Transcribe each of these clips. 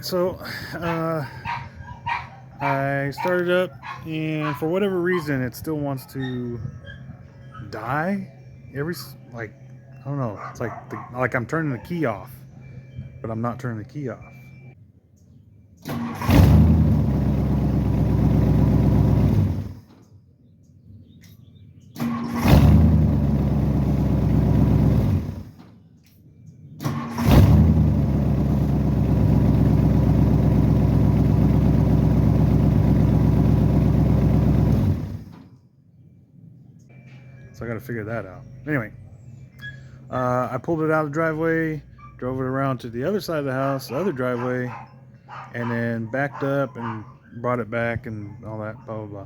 So I started up, and for whatever reason, it still wants to die. Like, I don't know. It's like I'm turning the key off, but I'm not turning the key off. So I got to figure that out. Anyway, I pulled it out of the driveway, drove it around to the other side of the house, the other driveway, and then backed up and brought it back and all that, blah, blah, blah.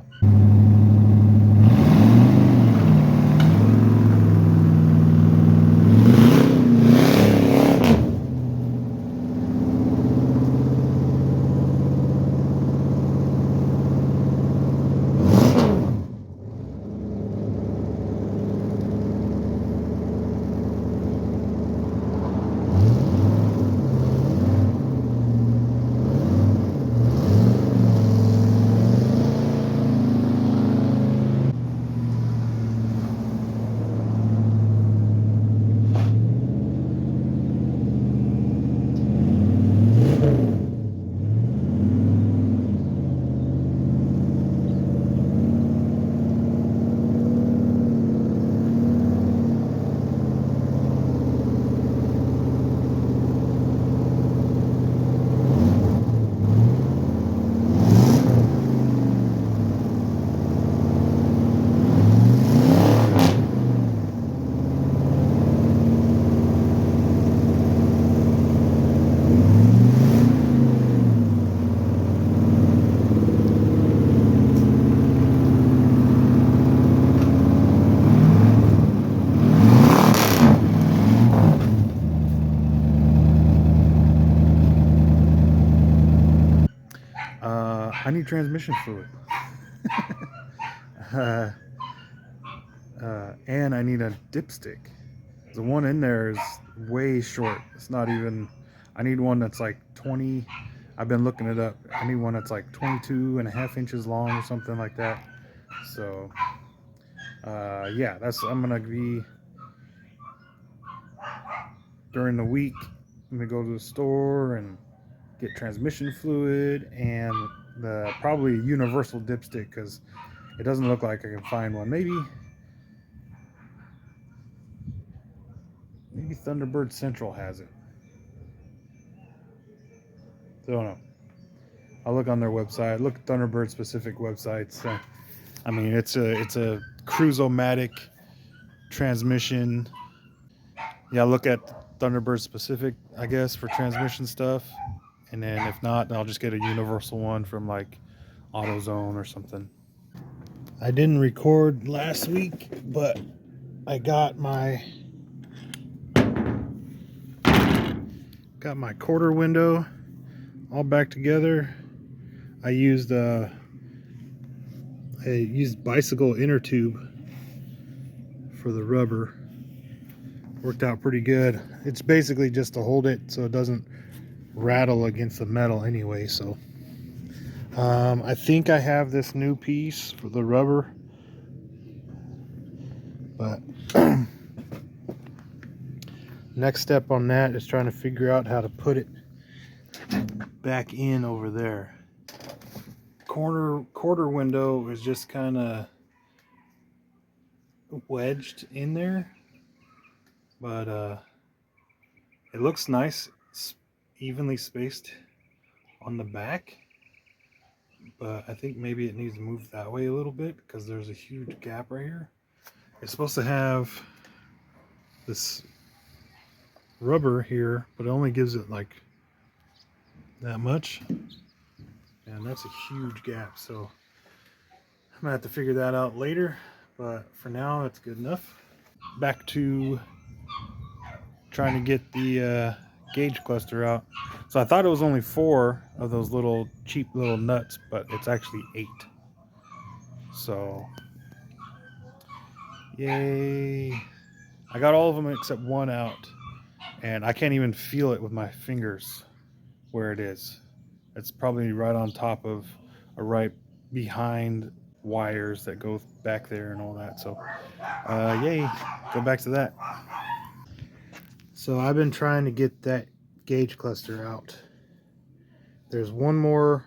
I need transmission fluid. And I need a dipstick. The one in there is way short. It's not even, I need one that's like 20, I've been looking it up. I need one that's like 22 and a half inches long or something like that. So, yeah, I'm going to be, during the week, I'm going to go to the store and get transmission fluid and probably a universal dipstick, because it doesn't look like I can find one. Maybe Thunderbird Central has it. Don't know. I'll look on their website. Look at Thunderbird specific websites. I mean, it's a Cruise-O-Matic transmission. Yeah, look at Thunderbird specific, I guess, for transmission stuff. And then if not, then I'll just get a universal one from like AutoZone or something. I didn't record last week, but I got my quarter window all back together. I used bicycle inner tube for the rubber. Worked out pretty good. It's basically just to hold it so it doesn't rattle against the metal anyway. So I think I have this new piece for the rubber, but next step on that is trying to figure out how to put it back in over there. Quarter window is just kind of wedged in there, but it looks nice. It's evenly spaced on the back, but I think maybe it needs to move that way a little bit because there's a huge gap right here. It's supposed to have this rubber here, but it only gives it like that much, and that's a huge gap. So I'm gonna have to figure that out later, but for now it's good enough. Back to trying to get the gauge cluster out. So I thought it was only 4 of those little cheap little nuts, but it's actually 8. So yay, I got all of them except one out, and I can't even feel it with my fingers where it is. It's probably right on top of, or right behind wires that go back there and all that. So, yay, go back to that. So I've been trying to get that gauge cluster out. There's one more,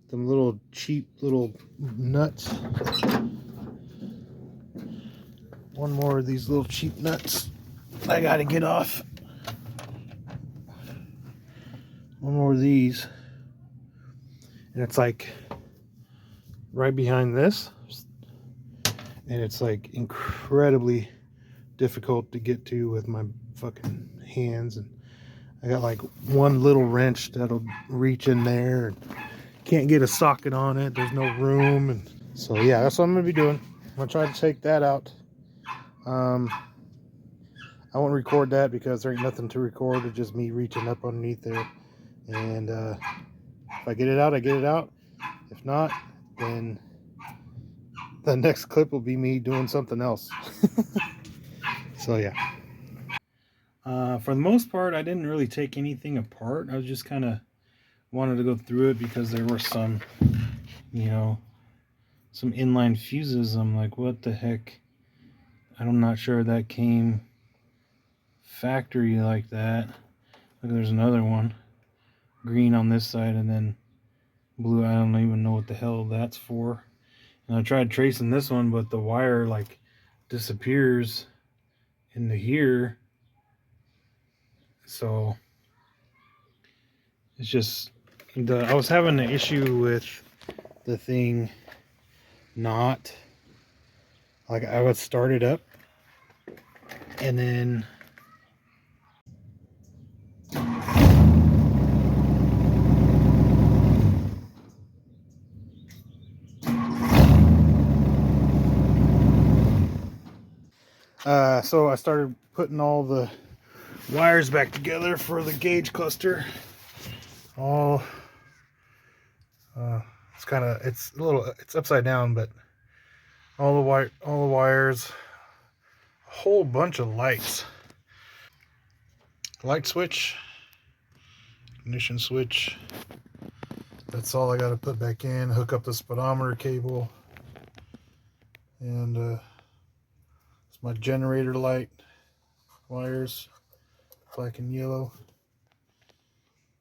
them little cheap little nuts. One more of these little cheap nuts I gotta get off. One more of these. And it's like right behind this. And it's like incredibly difficult to get to with my fucking hands. And I got like one little wrench that'll reach in there. And can't get a socket on it. There's no room. And so yeah, that's what I'm gonna be doing. I'm gonna try to take that out. I won't record that because there ain't nothing to record. It's just me reaching up underneath there. And if I get it out, I get it out. If not, then the next clip will be me doing something else. So yeah. For the most part, I didn't really take anything apart. I was just kind of wanted to go through it because there were some, you know, some inline fuses. I'm like, what the heck? I'm not sure that came factory like that. Look, there's another one. Green on this side and then blue. I don't even know what the hell that's for. And I tried tracing this one, but the wire like disappears into here. So it's just I was having an issue with the thing not like I would start it up and then so I started putting all the wires back together for the gauge cluster. All it's upside down, but all the wires, a whole bunch of lights, light switch, ignition switch. That's all I got to put back in. Hook up the speedometer cable, and it's my generator light wires, black and yellow.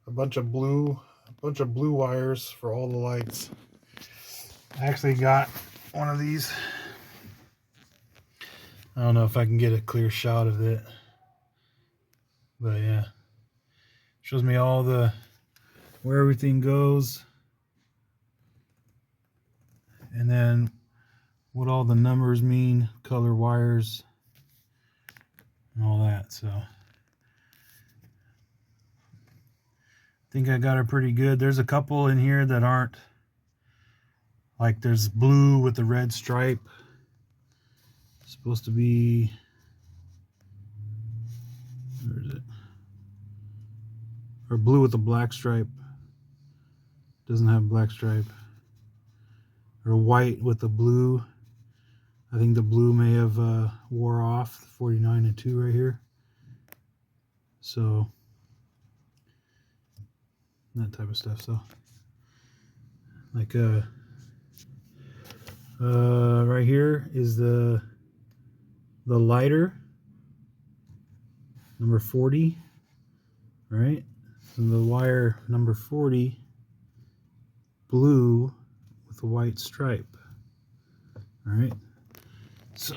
A bunch of blue wires for all the lights. I actually got one of these. I don't know if I can get a clear shot of it, but yeah, shows me all where everything goes, and then what all the numbers mean, color wires, and all that. So I think I got it pretty good. There's a couple in here that aren't, like there's blue with the red stripe. It's supposed to be, where is it? Or blue with a black stripe. Doesn't have black stripe. Or white with the blue. I think the blue may have wore off. 49 and 2 right here. So that type of stuff. So like right here is the lighter, number 40, right? And the wire number 40, blue with a white stripe. All right, so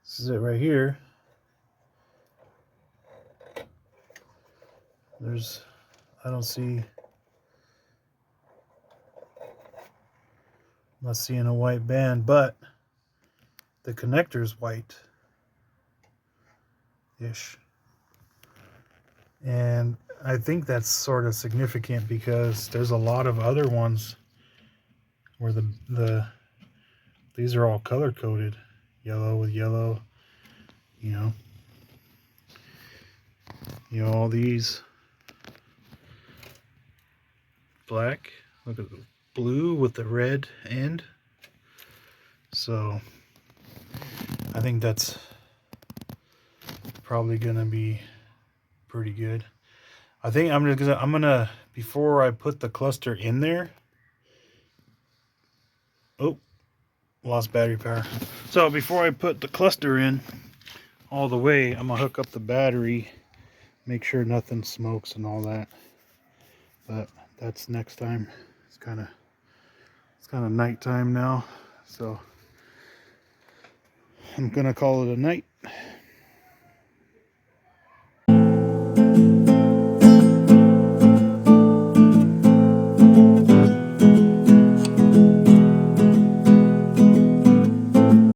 this is it right here. There's, I don't see, I'm not seeing a white band, but the connector is white-ish. And I think that's sort of significant because there's a lot of other ones where these are all color coded, yellow with yellow, you know, all these black, look at the blue with the red end. So I think that's probably gonna be pretty good. I think I'm gonna before I put the cluster in there. Oh, lost battery power. So before I put the cluster in all the way, I'm gonna hook up the battery, make sure nothing smokes and all that. But that's next time. It's kind of nighttime now, so I'm gonna call it a night.